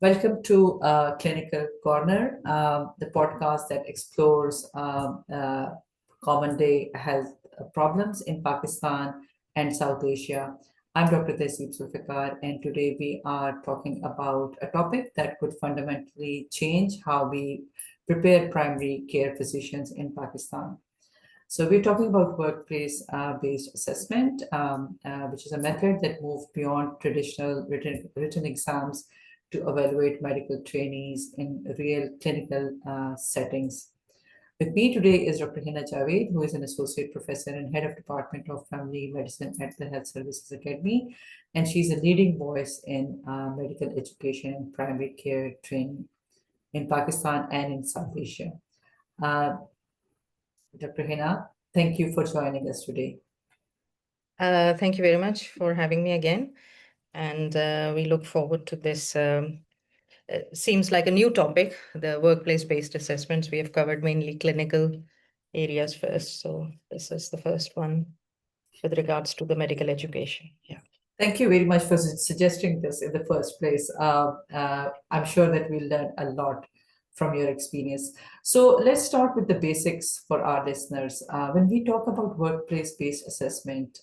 Welcome to Clinical Corner, the podcast that explores common day health problems in Pakistan and South Asia. I'm Dr. Tehzeeb Zulfiqar, and today we are talking about a topic that could fundamentally change how we prepare primary care physicians in Pakistan. So we're talking about workplace-based assessment, which is a method that moved beyond traditional written exams to evaluate medical trainees in real clinical settings. With me today is Dr. Hina Jawad, who is an associate professor and head of Department of Family Medicine at the Health Services Academy, and she's a leading voice in medical education and primary care training in Pakistan and in South Asia. Uh, Dr. Hina, thank you for joining us today. Thank you very much for having me again. And we look forward to this. Seems like a new topic, the workplace-based assessments. We have covered mainly clinical areas first. So this is the first one with regards to the medical education. Yeah. Thank you very much for suggesting this in the first place. I'm sure that we'll learn a lot from your experience. So let's start with the basics for our listeners. When we talk about workplace-based assessment,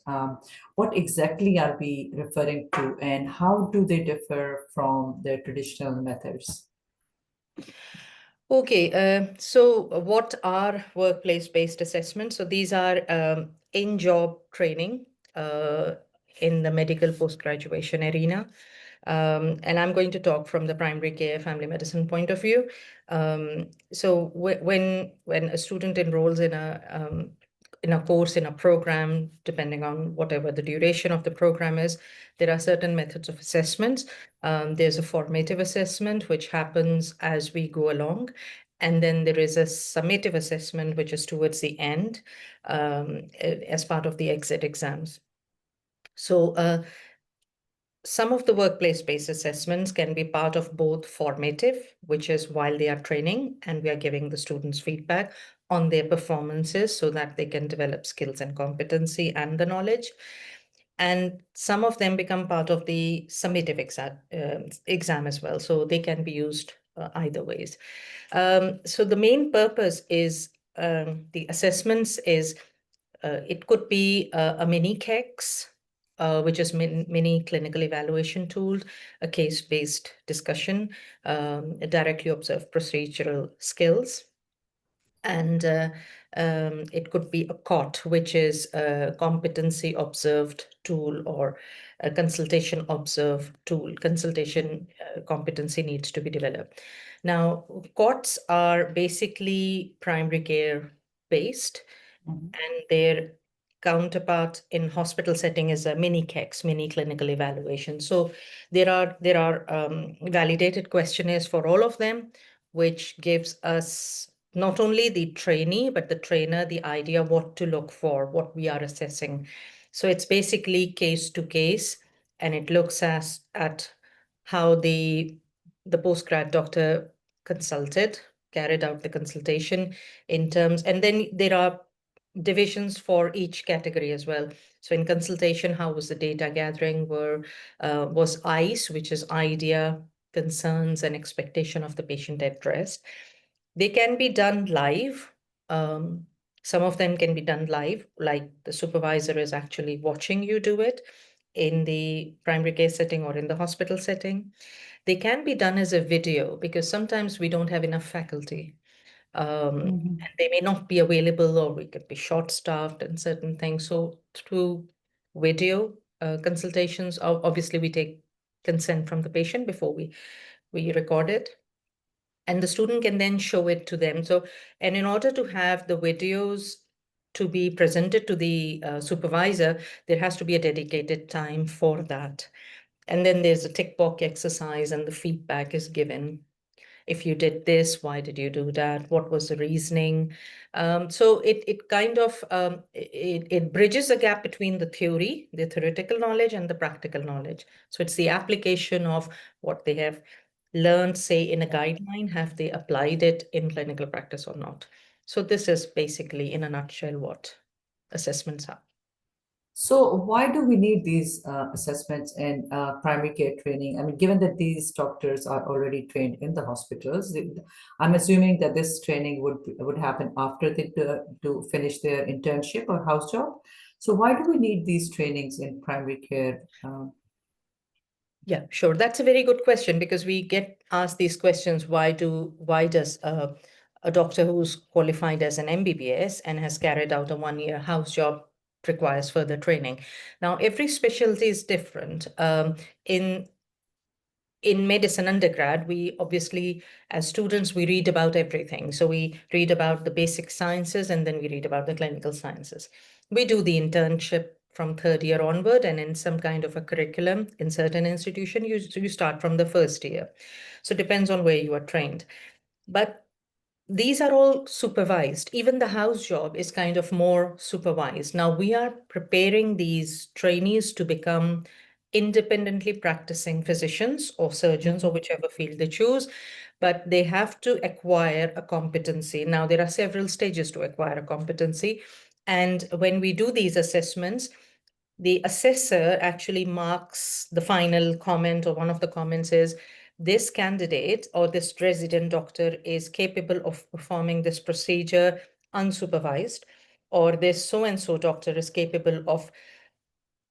what exactly are we referring to, and how do they differ from the traditional methods? Okay, so what are workplace-based assessments? So these are in-job training uh, in the medical post-graduation arena. And I'm going to talk from the primary care family medicine point of view. So when a student enrolls in a course, in a program, depending on whatever the duration of the program is, there are certain methods of assessments. There's a formative assessment, which happens as we go along. And then there is a summative assessment, which is towards the end as part of the exit exams. So some of the workplace-based assessments can be part of both formative, which is while they are training and we are giving the students feedback on their performances so that they can develop skills and competency and the knowledge. And some of them become part of the summative exam as well. So they can be used either ways. So the main purpose is the assessments is it could be a mini KEX, which is mini clinical evaluation tool, a case-based discussion, directly observed procedural skills. And it could be a COT, which is a competency observed tool or a consultation observed tool. Consultation competency needs to be developed. Now, COTs are basically primary care based, Mhm. and their counterpart in hospital setting is a mini KEX, mini clinical evaluation. So there are validated questionnaires for all of them, which gives us not only the trainee, but the trainer, the idea what to look for, what we are assessing. So it's basically case to case, and it looks at how the postgrad doctor consulted, carried out the consultation in terms, and then there are divisions for each category as well. So in consultation, how was the data gathering? Was ICE, which is idea, concerns, and expectation of the patient addressed. They can be done live. Um, some of them can be done live, like the supervisor is actually watching you do it in the primary care setting or in the hospital setting. They can be done as a video because sometimes we don't have enough faculty. Mhm. And they may not be available, or we could be short-staffed and certain things. So through video consultations, obviously we take consent from the patient before we record it, and the student can then show it to them. So, and in order to have the videos to be presented to the supervisor, there has to be a dedicated time for that. And then there's a tick box exercise, and the feedback is given. If you did this, why did you do that? What was the reasoning? So it kind of it bridges a gap between the theory, the theoretical knowledge, and the practical knowledge. So it's the application of what they have learned, say, in a guideline. Have they applied it in clinical practice or not? So this is basically, in a nutshell, what assessments are. So why do we need these assessments in primary care training? I mean, given that these doctors are already trained in the hospitals, I'm assuming that this training would happen after they do finish their internship or house job. So why do we need these trainings in primary care? Yeah, sure. That's a very good question because we get asked these questions. Why does a doctor who's qualified as an MBBS and has carried out a 1-year house job requires further training? Now, every specialty is different. In medicine undergrad, we obviously, as students, we read about everything. So we read about the basic sciences and then we read about the clinical sciences. We do the internship from third year onward, and in some kind of a curriculum in certain institution, you start from the first year. So it depends on where you are trained. But these are all supervised. Even the house job is kind of more supervised. Now we are preparing these trainees to become independently practicing physicians or surgeons or whichever field they choose, but they have to acquire a competency. Now there are several stages to acquire a competency. And when we do these assessments, the assessor actually marks the final comment, or one of the comments is, this candidate or this resident doctor is capable of performing this procedure unsupervised, or this so-and-so doctor is capable of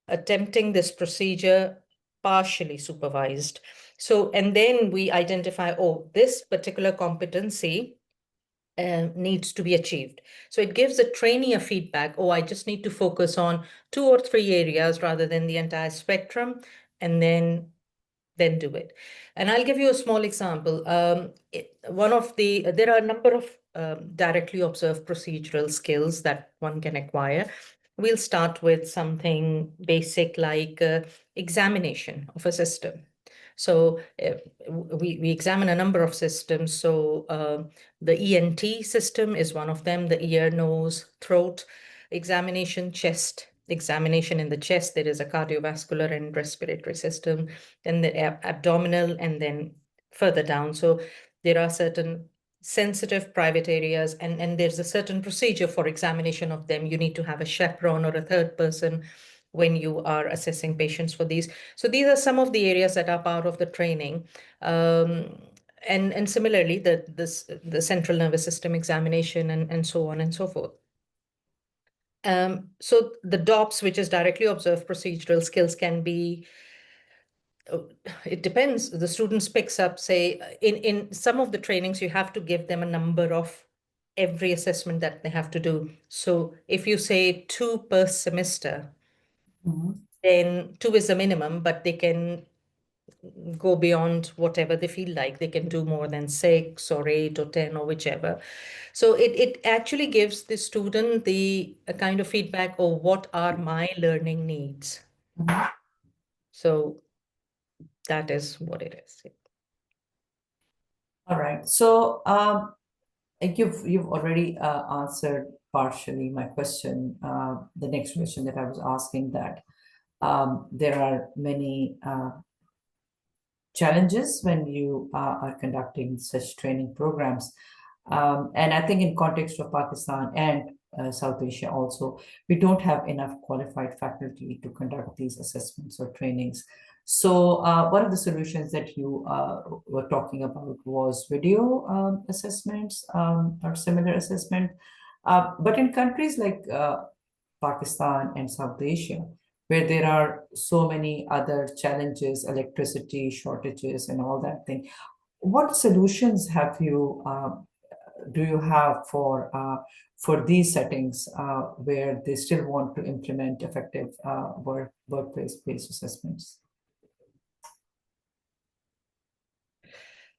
attempting this procedure partially supervised. So, and then we identify, oh, this particular competency needs to be achieved. So it gives a trainee a feedback, oh, I just need to focus on 2 or 3 areas rather than the entire spectrum, and then do it. And I'll give you a small example. There are a number of directly observed procedural skills that one can acquire. We'll start with something basic like examination of a system. So we examine a number of systems. So the ENT system is one of them, the ear, nose, throat examination, chest examination. In the chest, there is a cardiovascular and respiratory system, then the abdominal, and then further down. So there are certain sensitive private areas, and there's a certain procedure for examination of them. You need to have a chaperone or a third person when you are assessing patients for these. So these are some of the areas that are part of the training. And similarly, the central nervous system examination and so on and so forth. So the DOPS, which is directly observed procedural skills, can be, it depends. The students picks up, say, in some of the trainings, you have to give them a number of every assessment that they have to do. So if you say 2 per semester, then 2 is the minimum, but they can go beyond whatever they feel like. They can do more than 6 or 8 or 10 or whichever. So it actually gives the student the a kind of feedback, or what are my learning needs? So that is what it is. All right. So you've already answered partially my question. The next question that I was asking, that there are many challenges when you are conducting such training programs. And I think in context of Pakistan and South Asia also, we don't have enough qualified faculty to conduct these assessments or trainings. So one of the solutions that you were talking about was video assessments or similar assessment. But in countries like Pakistan and South Asia, where there are so many other challenges, electricity shortages, and all that thing. What solutions do you have for these settings where they still want to implement effective workplace-based assessments?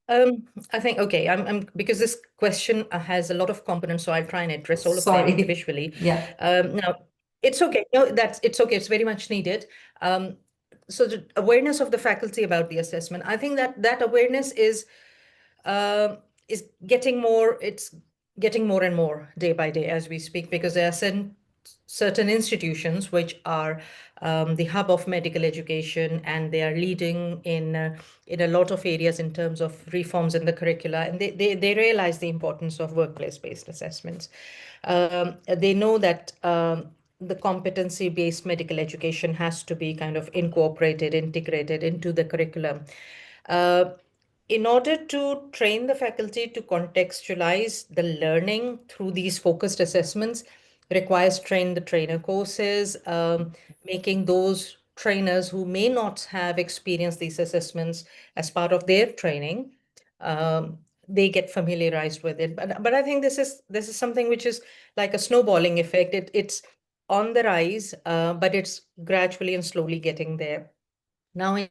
I think, okay, I'm because this question has a lot of components, so I'll try and address all of them Sorry. individually. Yeah. Now, it's okay. No, it's okay. It's very much needed. So the awareness of the faculty about the assessment, I think that awareness uh, is getting more. It's getting more and more day by day as we speak, because there are certain institutions which are the hub of medical education, and they are leading in a lot of areas in terms of reforms in the curricula, and they realize the importance of workplace-based assessments. They know that the competency-based medical education has to be kind of incorporated, integrated into the curriculum. Uh, in order to train the faculty to contextualize the learning through these focused assessments requires train the trainer courses, making those trainers who may not have experienced these assessments as part of their training, they get familiarized with it. But I think this is something which is like a snowballing effect. It's on the rise, but it's gradually and slowly getting there. Now, in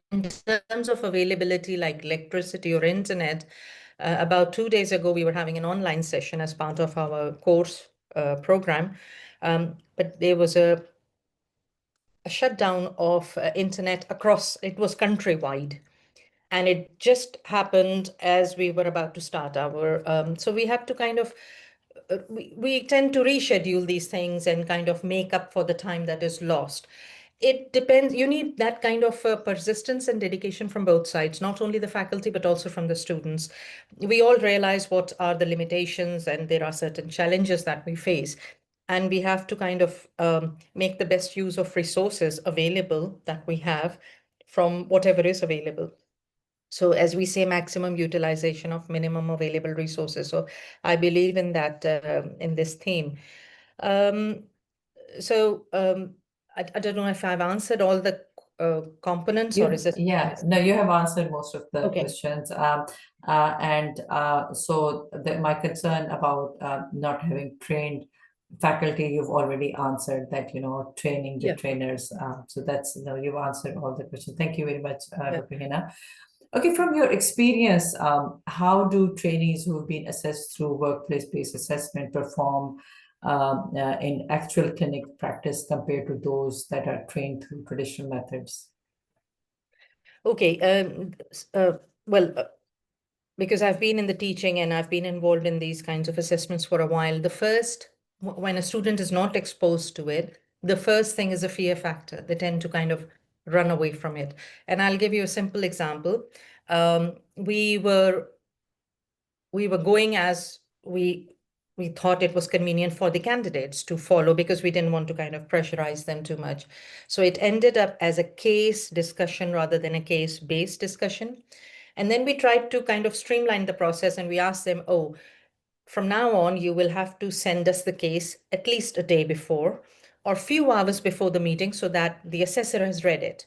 terms of availability like electricity or internet, about 2 days ago, we were having an online session as part of our course program. But there was a shutdown of internet across, it was countrywide. And it just happened as we were about to start our, so we had to kind of, we tend to reschedule these things and kind of make up for the time that is lost. It depends, you need that kind of persistence and dedication from both sides, not only the faculty, but also from the students. We all realize what are the limitations and there are certain challenges that we face. And we have to kind of make the best use of resources available that we have from whatever is available. So as we say, maximum utilization of minimum available resources. So I believe in that, in this theme. Um, I don't know if I've answered all the components, or is this? Yeah, no, you have answered most of the Okay. questions. So my concern about not having trained faculty, you've already answered that, training the Yeah. trainers. So that's, you've answered all the questions. Thank you very much, Yeah. Dr. Hina. Okay, from your experience, how do trainees who've been assessed through workplace-based assessment perform in actual clinic practice compared to those that are trained through traditional methods? Okay. Well, because I've been in the teaching and I've been involved in these kinds of assessments for a while, when a student is not exposed to it, the first thing is a fear factor. They tend to kind of run away from it. And I'll give you a simple example. Um, we were going as we thought it was convenient for the candidates to follow, because we didn't want to kind of pressurize them too much. So it ended up as a case discussion rather than a case-based discussion. And then we tried to kind of streamline the process, and we asked them, oh, from now on, you will have to send us the case at least a day before or few hours before the meeting so that the assessor has read it.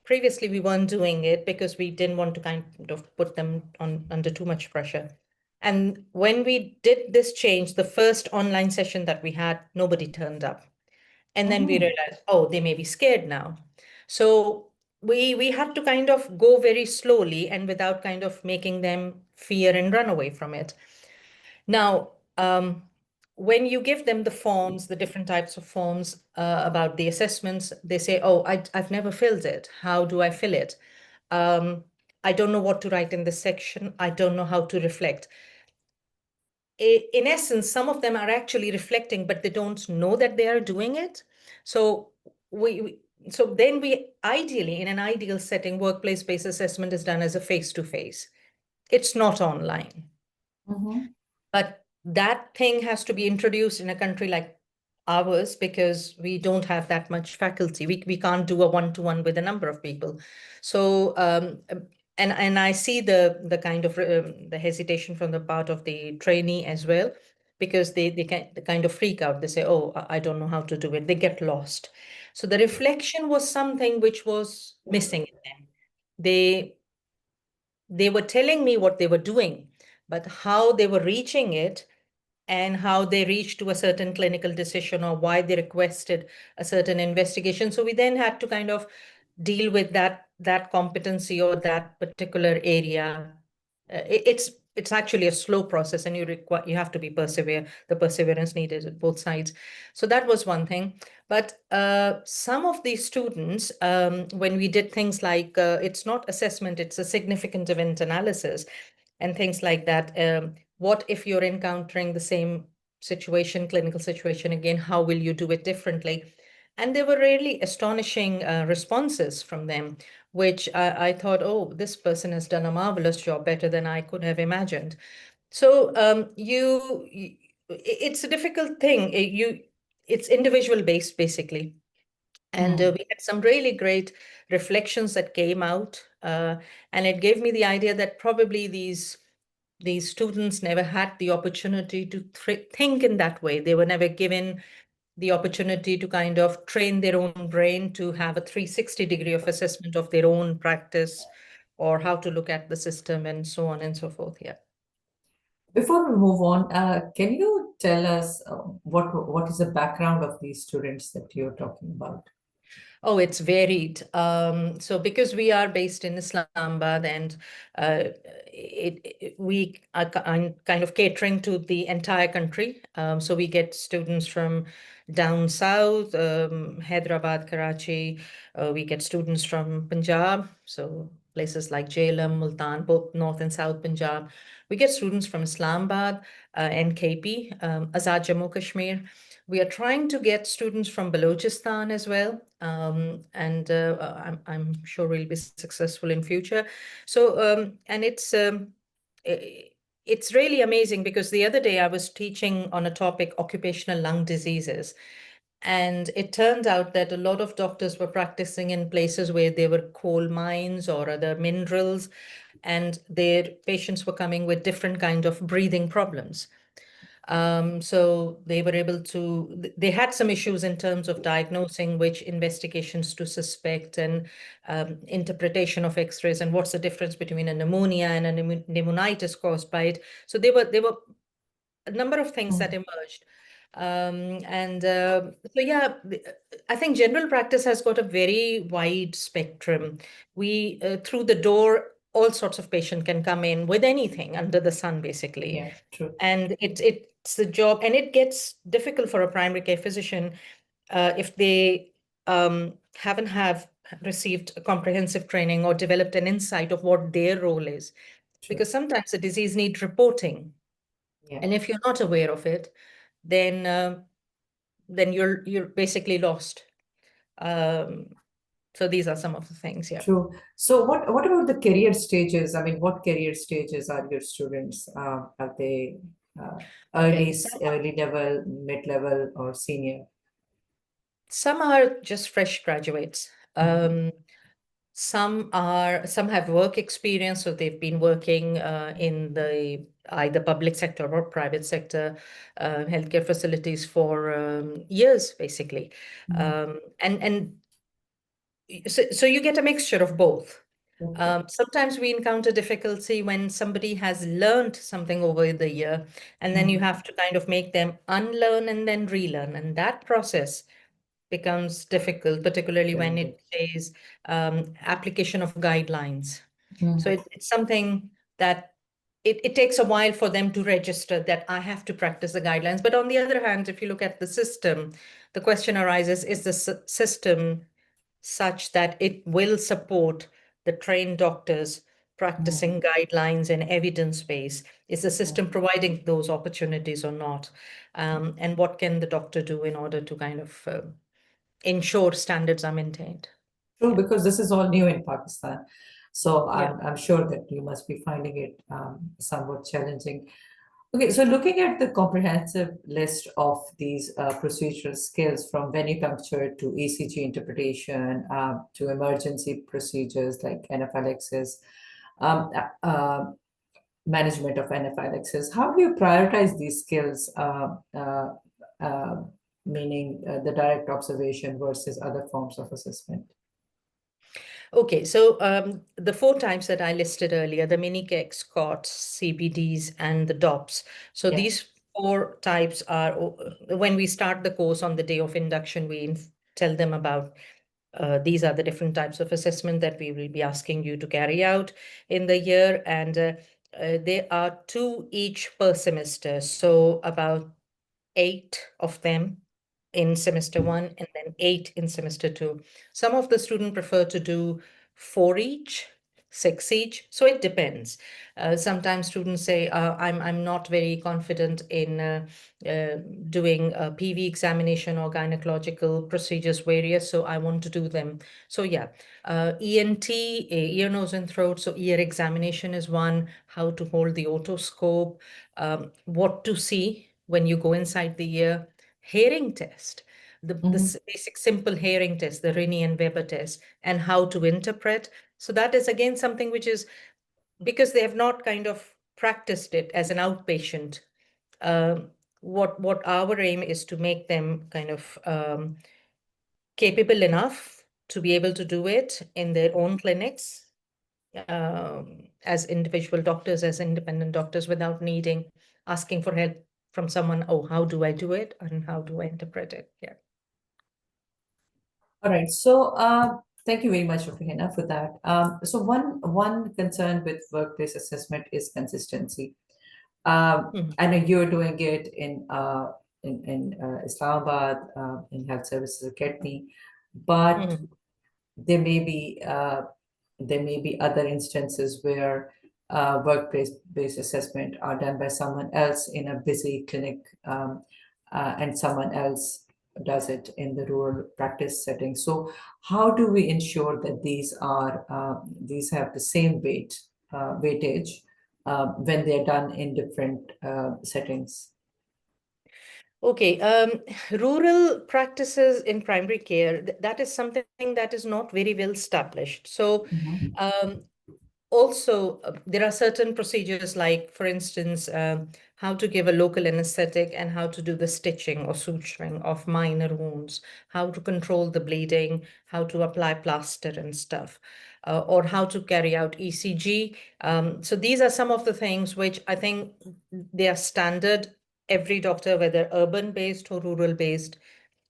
Previously, we weren't doing it because we didn't want to kind of put them on under too much pressure. And when we did this change, the first online session that we had, nobody turned up. And then we Mhm. realized, oh, they may be scared now. So we had to kind of go very slowly and without kind of making them fear and run away from it. Now, when you give them the forms, the different types of forms about the assessments, they say, oh, I've never filled it. How do I fill it? Um, I don't know what to write in this section. I don't know how to reflect. In essence, some of them are actually reflecting, but they don't know that they are doing it. So so then we ideally, in an ideal setting, workplace-based assessment is done as a face-to-face. It's not online. Mhm. But that thing has to be introduced in a country like ours because we don't have that much faculty. We can't do a one-to-one with a number of people. So and I see the kind of the hesitation from the part of the trainee as well, because they kind of freak out. They say, oh, I don't know how to do it. They get lost. So the reflection was something which was missing in them. They were telling me what they were doing, but how they were reaching it and how they reached to a certain clinical decision or why they requested a certain investigation. So we then had to kind of deal with that competency or that particular area. It's actually a slow process, and you have to be the perseverance needed at both sides. So that was one thing. But some of these students, when we did things like it's not assessment, it's a significant event analysis and things like that. What if you're encountering the same situation, clinical situation again? How will you do it differently? And there were really astonishing responses from them, which I thought, oh, this person has done a marvelous job, better than I could have imagined. So it's a difficult thing. it's individual based basically. And we had some really great reflections that came out, and it gave me the idea that probably these students never had the opportunity to think in that way. They were never given the opportunity to kind of train their own brain to have a 360-degree of assessment of their own practice or how to look at the system and so on and so forth. Yeah. Before we move on, can you tell us what is the background of these students that you're talking about? Oh, it's varied. So because we are based in Islamabad and we are kind of catering to the entire country. So we get students from down south, Hyderabad, Karachi. We get students from Punjab, so places like Jhelum, Multan, both North and South Punjab. We get students from Islamabad, NKP, Azad Jammu Kashmir. We are trying to get students from Balochistan as well, and I'm sure we'll be successful in future. So, and it's really amazing because the other day I was teaching on a topic, occupational lung diseases, and it turned out that a lot of doctors were practicing in places where there were coal mines or other minerals, and their patients were coming with different kind of breathing problems. So they were able to, they had some issues in terms of diagnosing which investigations to suspect and interpretation of X-rays and what's the difference between a pneumonia and a pneumonitis caused by it. So there were a number of things that emerged. So yeah, I think general practice has got a very wide spectrum. We, through the door, all sorts of patient can come in with anything under the sun, basically. Yeah, true. And it's the job, and it gets difficult for a primary care physician if they haven't have received a comprehensive training or developed an insight of what their role is. True. Because sometimes the disease needs reporting. Yeah. And if you're not aware of it, then then you're basically lost. Um, so these are some of the things, yeah. True. So what about the career stages? I mean, what career stages are your students? Are they uh, Okay, some early level, mid level, or senior? some are just fresh graduates. Mhm. Some have work experience, so they've been working in the either public sector or private sector healthcare facilities for years, basically. Mhm. And so you get a mixture of both. Okay. Sometimes we encounter difficulty when somebody has learned something over the year, and then you Mhm. have to kind of make them unlearn and then relearn. And that process becomes difficult, particularly when Challenging. it says application of guidelines. So Mhm. it's something that it takes a while for them to register that I have to practice the guidelines. But on the other hand, if you look at the system, the question arises, is the system such that it will support the trained doctors Mhm. practicing guidelines and evidence base? Is the Yeah. system providing those opportunities or not? And what can the doctor do in order to kind of ensure standards are maintained? True, Yeah. because this is all new in Pakistan. So Yeah. I'm sure that you must be finding it somewhat challenging. Okay, so looking at the comprehensive list of these procedural skills from venipuncture to ECG interpretation to emergency procedures like anaphylaxis, um, uh, uh, management of anaphylaxis, how do you prioritize these skills, uh, meaning the direct observation versus other forms of assessment? Okay, so the four types that I listed earlier, the mini COTS, CBDs, and the DOPS. So Yeah. these four types are, when we start the course on the day of induction, we tell them about these are the different types of assessment that we will be asking you to carry out in the year. And there are two each per semester. So about 8 of them in semester one and then 8 in semester two. Some of the students prefer to do 4 each, 6 each. So it depends. Sometimes students say, I'm not very confident in uh, doing a PV examination or gynecological procedures various, so I want to do them. So yeah, ENT, ear, nose, and throat. So ear examination is one, how to hold the otoscope, what to see when you go inside the ear, hearing test. basic simple hearing test, the Rini and Weber test, and how to interpret. So that is again something which is, because they have not kind of practiced it as an outpatient. What our aim is to make them kind of capable enough to be able to do it in their own clinics, as individual doctors, as independent doctors, without needing asking for help from someone. Oh, how do I do it, and how do I interpret it? Yeah. All right. So thank you very much, Hina, for that. So one concern with workplace assessment is consistency. I know you're doing it in Islamabad, in Health Services Academy, but Mhm. there may be other instances where workplace-based assessment are done by someone else in a busy clinic, and someone else does it in the rural practice setting. So, how do we ensure that these have the same weightage when they're done in different settings? Okay, rural practices in primary care, that is something that is not very well established. So, Mhm. um, also, there are certain procedures like, for instance, how to give a local anesthetic and how to do the stitching or suturing of minor wounds, how to control the bleeding, how to apply plaster and stuff, or how to carry out ECG. So these are some of the things which I think they are standard. Every doctor, whether urban-based or rural-based,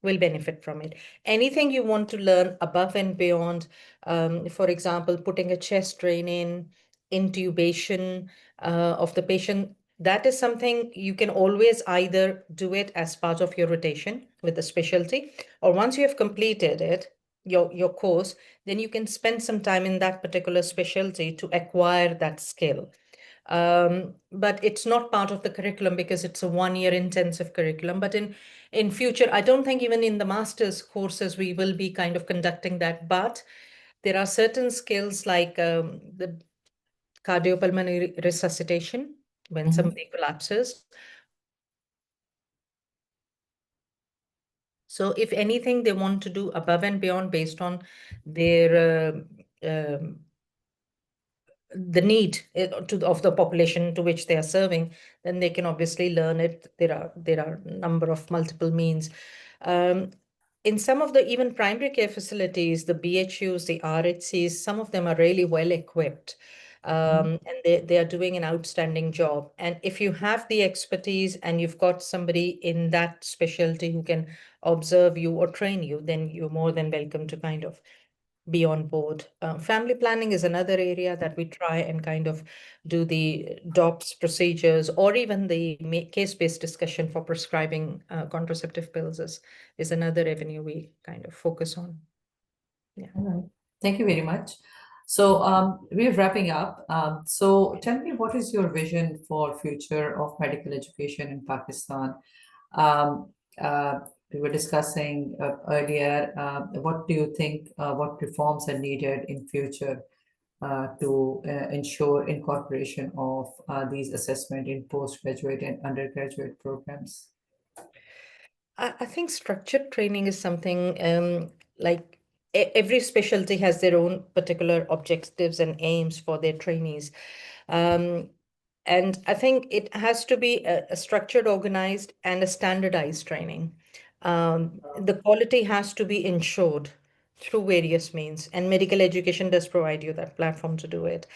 will benefit from it. Anything you want to learn above and beyond, for example, putting a chest drain in, intubation of the patient, that is something you can always either do it as part of your rotation with the specialty, or once you have completed it, your course, then you can spend some time in that particular specialty to acquire that skill. But it's not part of the curriculum because it's a 1 year intensive curriculum. But in future, I don't think even in the master's courses we will be kind of conducting that. But there are certain skills like the cardiopulmonary resuscitation when Mhm. somebody collapses. So if anything they want to do above and beyond based on their the need of the population to which they are serving, then they can obviously learn it. There are a number of multiple means. In some of the even primary care facilities, the BHUs, the RHCs, some of them are really well equipped. And they are doing an outstanding job. And if you have the expertise and you've got somebody in that specialty who can observe you or train you, then you're more than welcome to kind of be on board. Family planning is another area that we try and kind of do the DOPS procedures, or even the case-based discussion for prescribing contraceptive pills is another avenue we kind of focus on. Yeah. All right. Thank you very much. So we're wrapping up. So tell me, what is your vision for future of medical education in Pakistan? Um, uh, we were discussing earlier. What do you think? What reforms are needed in future to ensure incorporation of these assessment in postgraduate and undergraduate programs? I think structured training is something like every specialty has their own particular objectives and aims for their trainees. Um, and I think it has to be a structured, organized, and a standardized training. The quality has to be ensured through various means, and medical education does provide you that platform to do it.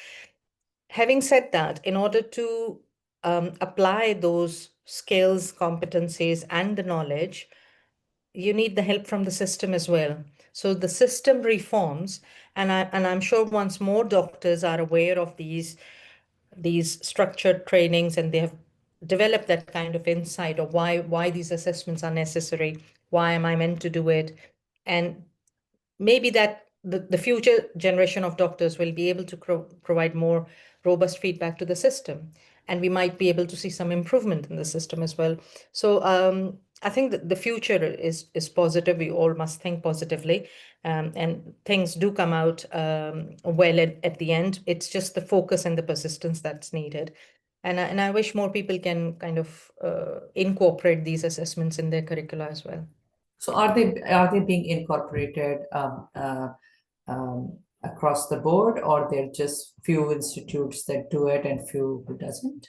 Having said that, in order to apply those skills, competencies, and the knowledge, you need the help from the system as well. So the system reforms, and I'm sure once more doctors are aware of these structured trainings and they have developed that kind of insight of why these assessments are necessary, why am I meant to do it, and maybe that the future generation of doctors will be able to provide more robust feedback to the system, and we might be able to see some improvement in the system as well. So I think that the future is positive. We all must think positively, and things do come out well at the end. It's just the focus and the persistence that's needed. And I wish more people can kind of incorporate these assessments in their curricula as well. So are they being incorporated across the board, or they're just few institutes that do it and few who doesn't?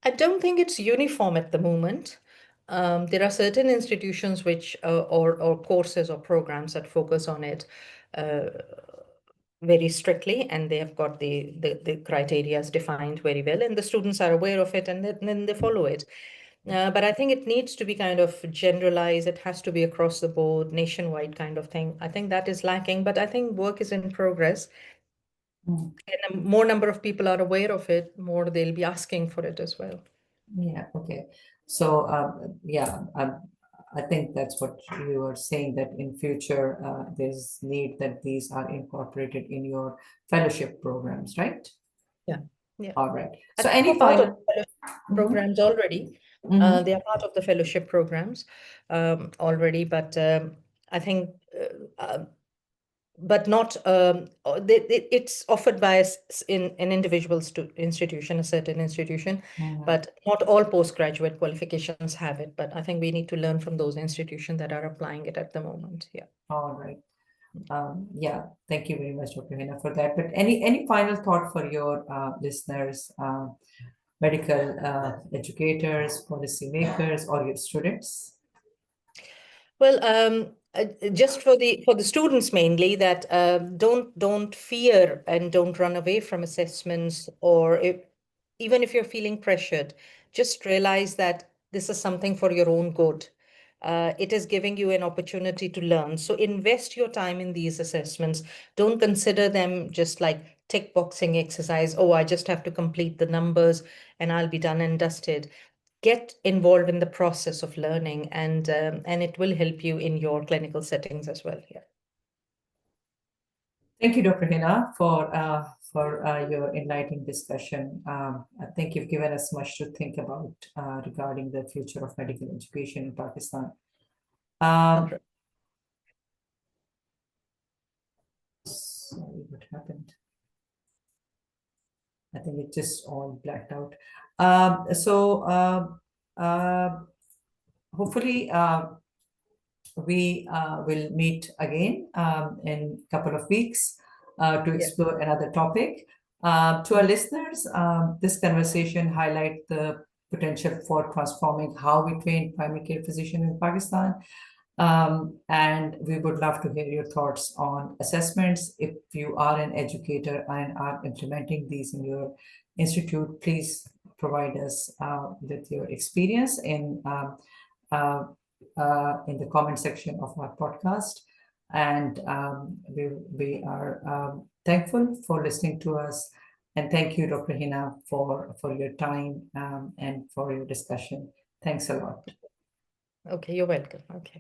I don't think it's uniform at the moment. There are certain institutions which, or courses or programs that focus on it uh, very strictly, and they have got the criteria defined very well, and the students are aware of it, and then they follow it. But I think it needs to be kind of generalized. It has to be across the board, nationwide kind of thing. I think that is lacking, but I think work is in progress. Mm. And the more number of people are aware of it, more they'll be asking for it as well. Yeah, okay. So, yeah, I think that's what you were saying, that in future, there's need that these are incorporated in your fellowship programs, right? Yeah, yeah. All right. I So think any they're part of final? the fellowship Mhm, programs already. mhm. They are part of the fellowship programs already, but I think, but not, it's offered by in an individual institution, a certain institution, Mhm. but not all postgraduate qualifications have it. But I think we need to learn from those institutions that are applying it at the moment. Yeah. All right. Yeah, thank you very much, Dr. Hina, for that. But any final thought for your listeners, medical educators, policymakers, or your students? Well, just for the students mainly, that don't fear and don't run away from assessments, or even if you're feeling pressured, just realize that this is something for your own good. It is giving you an opportunity to learn. So invest your time in these assessments. Don't consider them just like tick boxing exercise. Oh, I just have to complete the numbers and I'll be done and dusted. Get involved in the process of learning, and it will help you in your clinical settings as well. Yeah. Thank you, Dr. Hina, for your enlightening discussion. I think you've given us much to think about regarding the future of medical education in Pakistan. All Um, right. Sorry, what happened? I think it just all blacked out. Hopefully, we will meet again in a couple of weeks to Yeah. explore another topic. To our listeners, this conversation highlight the potential for transforming how we train primary care physicians in Pakistan. And we would love to hear your thoughts on assessments. If you are an educator and are implementing these in your institute, please provide us with your experience uh, in the comment section of our podcast. And we are thankful for listening to us. And thank you, Dr. Hina, for your time and for your discussion. Thanks a lot. Okay, you're welcome. Okay.